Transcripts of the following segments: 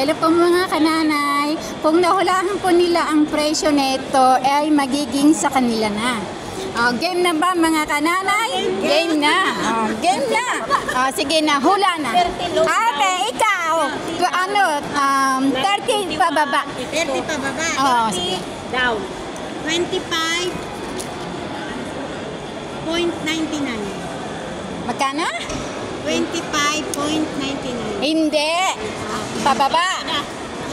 Hello po mga kananay. Kung nahulaan po nila ang presyo nito ay magiging sa kanila na. Game na ba mga kananay? Game na. Game na. Sige na, hula na. Ate, ikaw. Ano, 30 pababa. 30 pababa. 30 Down. 25.99. Magkano? 25.99. Hindi. Pababa.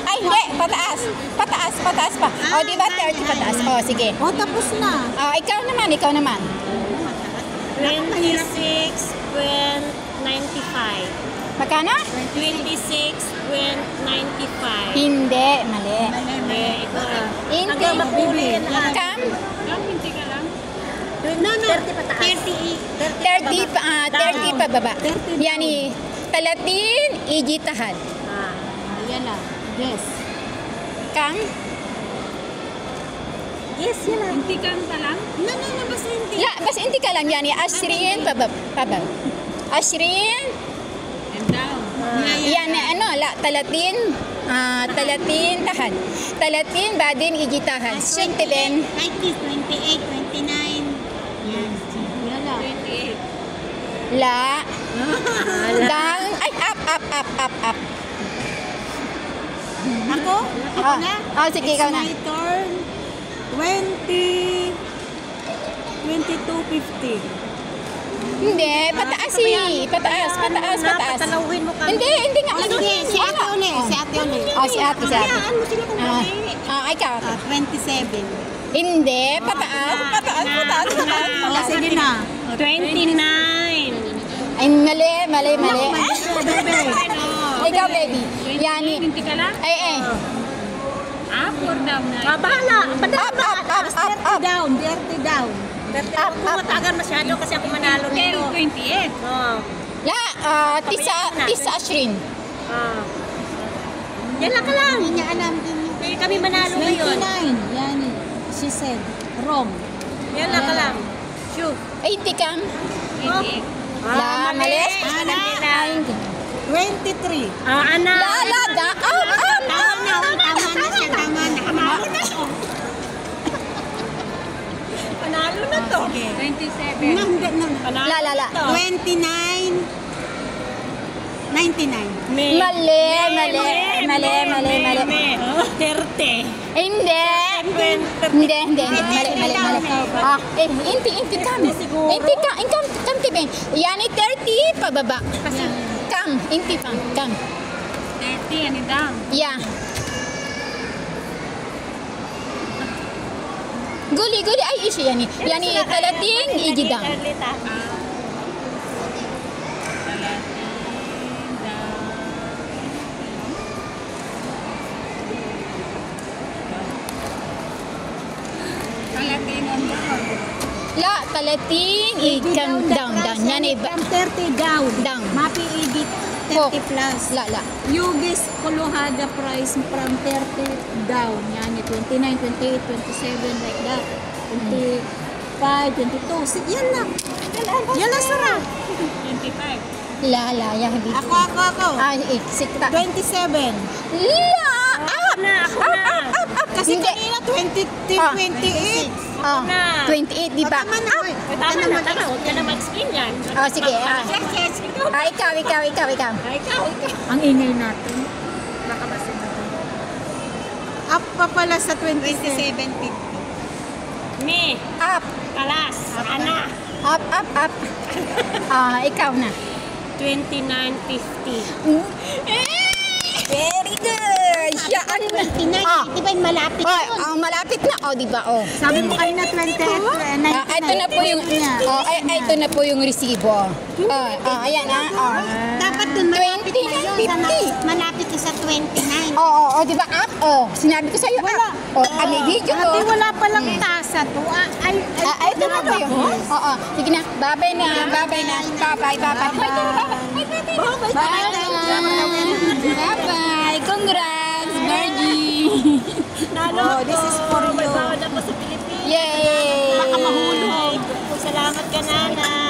Ay, hindi. Pataas. Pataas, pataas pa. O, di ba 30 pataas? O, sige. O, tapos na. Ikaw naman, ikaw naman. 26.95. Magkano? 26.95. Hindi. Mali. Ito. Hindi. Hanggang mapuli yan. Kam? Hindi ka lang. No, 30 pataas. 30 pababa. Yani, 30 ijitahan. Ayan na. Yes. Kam? Yes, yan lang. Hindi ka lang? No, basta hindi. La, bas inti ka lang yani. Ashrin pababa. Ashrin. And down. Yan, ano, la, 30 tahan. 30 badin ijitahan. 20 Like this, 28, 29. Yes. Yan lang. 28. La. Down. Ay, up. Ako? Ako na? Sige, ikaw na. My turn. 22.50. Hindi, pataas eh. Pataas. Patalawin mo kami. Hindi nga. Sige, si ate uli. Si ate uli. Si ate. Hayaan mo sila kung mali. Ikaw. 27. Hindi, pataas. Sige na. 29. Ay, mali. Ikaw, baby. Yani. Hindi ka lang? Up or down na? Bahala. Up. 30 down. Up. Matagal masyado kasi ako manalo nito. 28. La, tisa ashrin. Yan lang ka lang. Hindi niya alam din. Kami manalo ngayon. 29. Yan. She said. Wrong. Yan lang ka lang. Shoot. 80 kam. 28. La, mali. 23. Ana. La, da. Up. Tama na. Panalo na to. 27. Panalo La. na to. 29.99. Mali. 30. Hindi. Mali. Inti kam. Inti kam tibin. Yani 30 pababa. Kam. Inti kam. 30. Ano down? Yeah. Guli ay isi yani. Yani 30 ijidang. La, 30 ikam down. Yani 30 down. Down. Mapi igit 30 plus. La. Yugis Kuluhada price from 30 down. Yani 29, 28, 27 like that. 25, 22. Yan lang. Yan lang sarap. 25. La, ya habib. Ako. Sikta. 27. La, up. Kasi Hindi. kanina 28. 28, di ba? Tama na. Huwag ka na mag-explain yan. Sige. Yes. Ikaw. Ang ingay natin. Makabasa na to. Up pa pala sa 27.50. Me. Up. Kalas. Ana. Up. Ikaw na. 29.50. Very good. Siya ang 29, di ba yung malapit yun? malapit na. Di ba? Sabi mo kayo na 28, 99. Ito na po yung ito na po yung resibo. Ayan Dapat dun malapit na yun. 29.50. Malapit ka sa 29. Di ba? Up. Sinabi ko sa iyo. Wala. May video ko. Ate, wala palang tasa to. Ito na po yun. Sige na. Bye-bye na. Bye-bye. Bye-bye. Congrats, Virgie. This is for you. May bawad ako sa Pilipinas. Yay! Baka mahulog. Salamat ka, Nana.